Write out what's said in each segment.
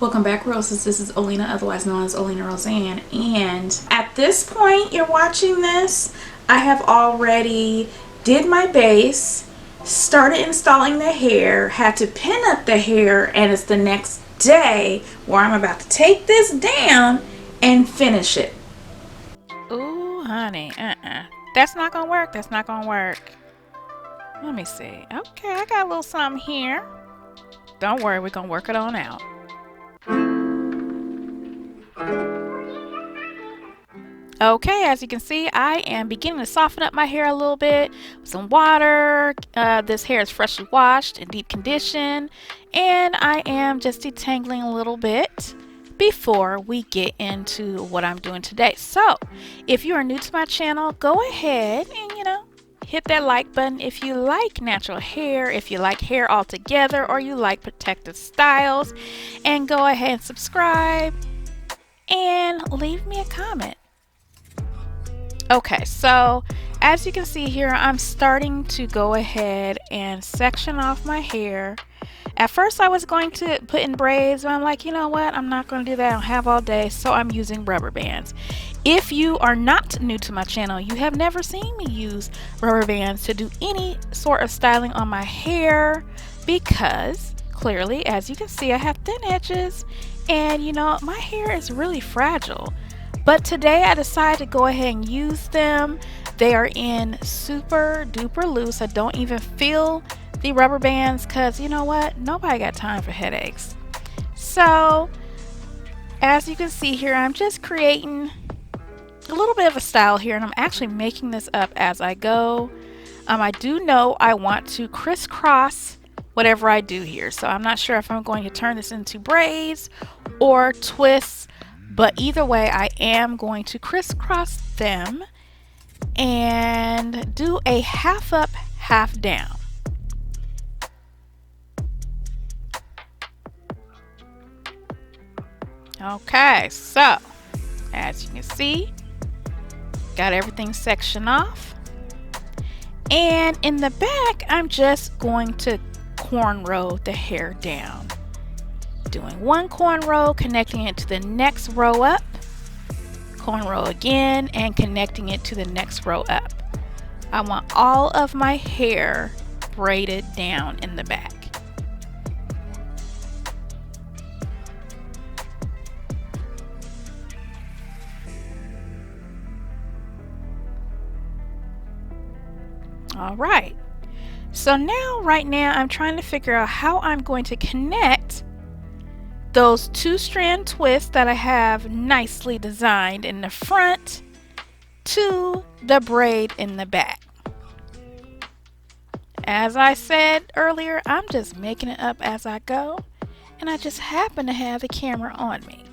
Welcome back, Roses. This is Olena, otherwise known as OlenaRosanne, and at this point you're watching this, I have already did my base, started installing the hair, had to pin up the hair, and it's the next day where I'm about to take this down and finish it. Ooh, honey, that's not gonna work. That's not gonna work. Let me see. Okay, I got a little something here. Don't worry, we're gonna work it on out. Okay, as you can see, I am beginning to soften up my hair a little bit with some water. This hair is freshly washed and deep conditioned, and I am just detangling a little bit before we get into what I'm doing today. So, if you are new to my channel, go ahead and, hit that like button if you like natural hair, if you like hair altogether, or you like protective styles, and go ahead and subscribe and leave me a comment. Okay, so as you can see here, I'm starting to go ahead and section off my hair. At first I was going to put in braids, but I'm like, you know what, I'm not going to do that. I don't have all day, so I'm using rubber bands. If you are not new to my channel, you have never seen me use rubber bands to do any sort of styling on my hair, because clearly, as you can see, I have thin edges, and my hair is really fragile. But today I decided to go ahead and use them. They are in super duper loose. I don't even feel the rubber bands because you know what? Nobody got time for headaches. So as you can see here, I'm just creating a little bit of a style here, and I'm actually making this up as I go. I do know I want to crisscross whatever I do here. So I'm not sure if I'm going to turn this into braids or twists. But either way, I am going to crisscross them and do a half up, half down. Okay, so as you can see, got everything sectioned off. And in the back, I'm just going to cornrow the hair down. Doing one cornrow, connecting it to the next row up, cornrow again, and connecting it to the next row up. I want all of my hair braided down in the back. All right, so right now I'm trying to figure out how I'm going to connect those 2-strand twists that I have nicely designed in the front to the braid in the back. As I said earlier, I'm just making it up as I go, and I just happen to have the camera on me.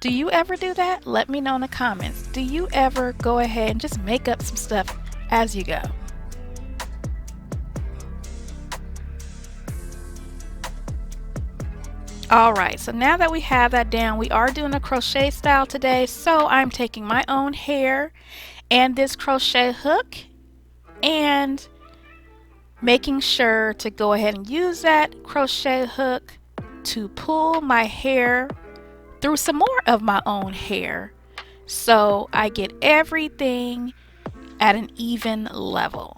Do you ever do that? Let me know in the comments. Do you ever go ahead and just make up some stuff as you go? Alright, so now that we have that down, we are doing a crochet style today, so I'm taking my own hair and this crochet hook and making sure to go ahead and use that crochet hook to pull my hair through some more of my own hair so I get everything at an even level.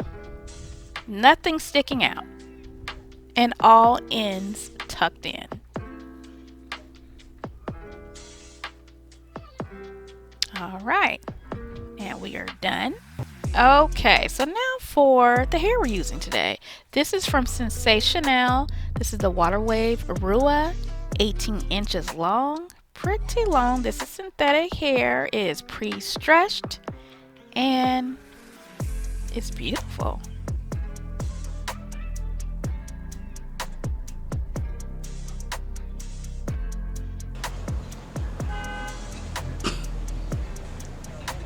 Nothing sticking out and all ends tucked in. All right, and we are done. Okay, so now for the hair we're using today. This is from SENSATIONNEL. This is the WATER WAVE RUWA, 18 inches long, pretty long. This is synthetic hair. It is pre-stretched and it's beautiful.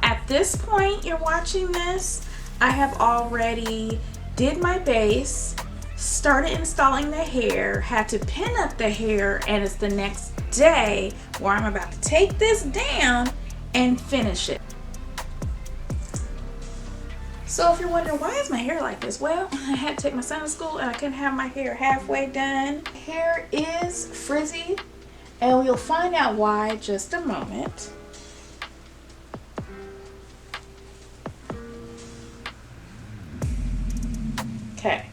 At this point you're watching this, I have already did my base, started installing the hair, had to pin up the hair, and it's the next day where I'm about to take this down and finish it. So if you're wondering why is my hair like this, well, I had to take my son to school and I couldn't have my hair halfway done. Hair is frizzy And we'll find out why in just a moment. Okay,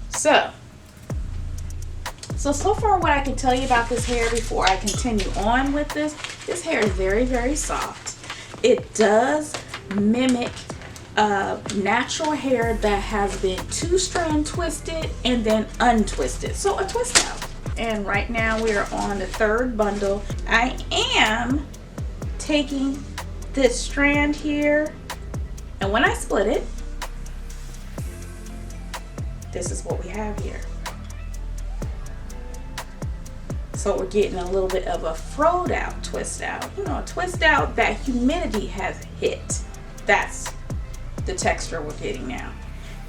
so far what I can tell you about this hair before I continue on with this hair is very, very soft. It does mimic natural hair that has been 2-strand twisted and then untwisted, so a twist out. And right now we are on the 3rd bundle. I am taking this strand here, and when I split it, this is what we have here. So we're getting a little bit of a froed out twist out. You know, a twist out that humidity has hit. That's the texture we're getting now.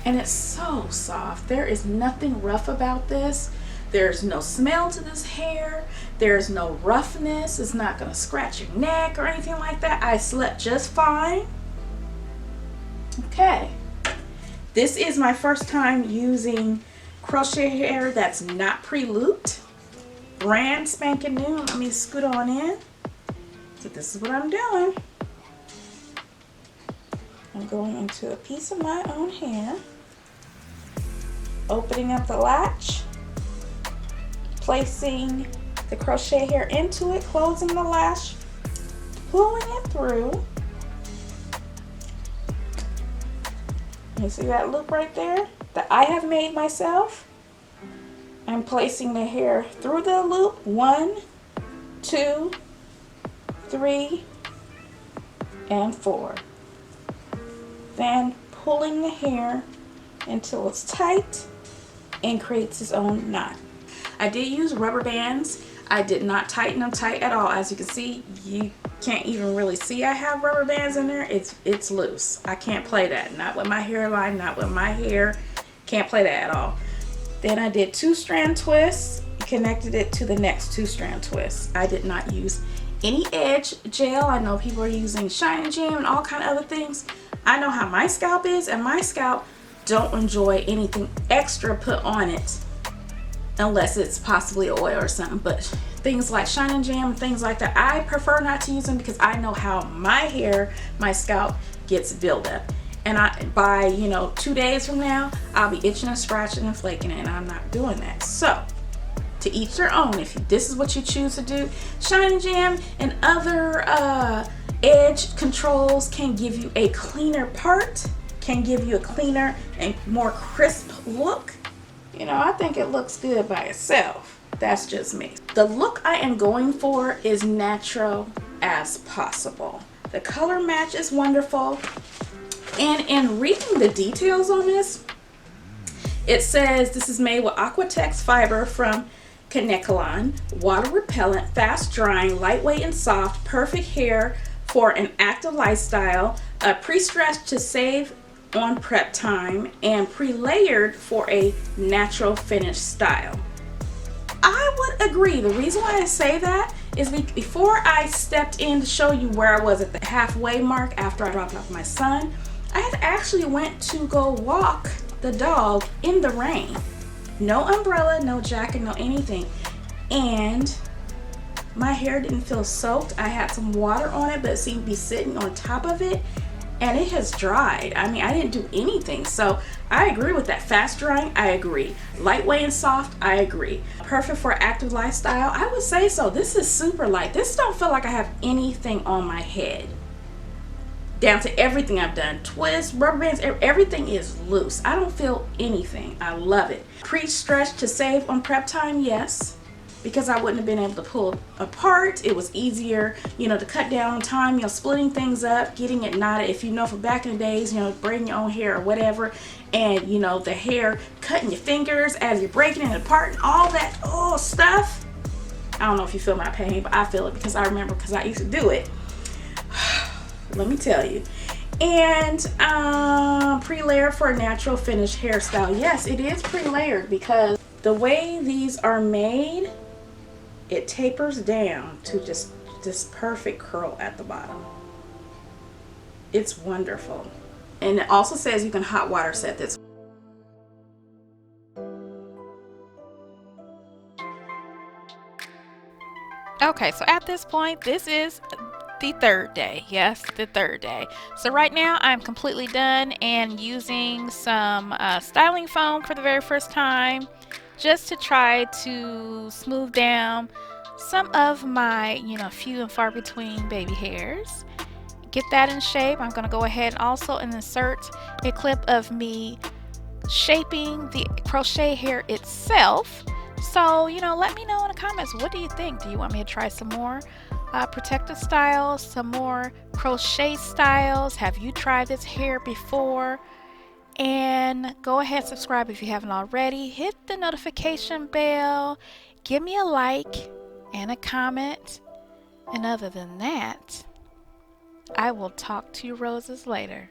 And it's so soft. There is nothing rough about this. There's no smell to this hair. There's no roughness. It's not gonna scratch your neck or anything like that. I slept just fine. Okay. This is my first time using crochet hair that's not pre-looped. Brand spanking new. Let me scoot on in. So this is what I'm doing. I'm going into a piece of my own hair, opening up the latch, placing the crochet hair into it, closing the latch, pulling it through. You see that loop right there that I have made myself? I'm placing the hair through the loop. 1, 2, 3, and 4. Then pulling the hair until it's tight and creates its own knot. I did use rubber bands. I did not tighten them tight at all. As you can see, you can't even really see I have rubber bands in there. It's loose. I can't play that. Not with my hairline, not with my hair. Can't play that at all. Then I did 2-strand twists, connected it to the next 2-strand twists. I did not use any edge gel. I know people are using Shine and Jam and all kind of other things. I know how my scalp is, and my scalp don't enjoy anything extra put on it unless it's possibly oil or something. But things like Shine and Jam and things like that, I prefer not to use them because I know how my hair, my scalp gets buildup. And by 2 days from now, I'll be itching and scratching and flaking it, and I'm not doing that. So to each their own. If this is what you choose to do, Shine and Jam and other edge controls can give you a cleaner part, can give you a cleaner and more crisp look. I think it looks good by itself. That's just me. The look I am going for is natural as possible. The color match is wonderful. And in reading the details on this, it says this is made with Aquatex fiber from Kanekalon, water repellent, fast drying, lightweight and soft, perfect hair for an active lifestyle, pre-stretched to save on prep time, and pre-layered for a natural finish style. I would agree. The reason why I say that is before I stepped in to show you where I was at the halfway mark after I dropped off my son, I had actually went to go walk the dog in the rain. No umbrella, no jacket, no anything. And my hair didn't feel soaked. I had some water on it, but it seemed to be sitting on top of it. And it has dried. I mean, I didn't do anything. So I agree with that. Fast drying, I agree. Lightweight and soft, I agree. Perfect for active lifestyle, I would say so. This is super light. This don't feel like I have anything on my head. Down to everything I've done. Twists, rubber bands, everything is loose. I don't feel anything. I love it. Pre-stretched to save on prep time, yes. Because I wouldn't have been able to pull apart. It was easier, to cut down on time, splitting things up, getting it knotted. If for back in the days, braiding your own hair or whatever, and the hair cutting your fingers as you're breaking it apart and all that stuff. I don't know if you feel my pain, but I feel it because I remember, because I used to do it. Let me tell you. And pre-layered for a natural finish hairstyle. Yes, it is pre-layered because the way these are made, it tapers down to just this perfect curl at the bottom. It's wonderful. And it also says you can hot water set this. Okay, so at this point, this is the third day. Yes, the third day. So right now I'm completely done and using some styling foam for the very first time, just to try to smooth down some of my, few and far between baby hairs. Get that in shape. I'm going to go ahead and also insert a clip of me shaping the crochet hair itself. So, let me know in the comments, what do you think? Do you want me to try some more protective styles, some more crochet styles? Have you tried this hair before? And go ahead and subscribe if you haven't already. Hit the notification bell. Give me a like and a comment. And other than that, I will talk to you roses later.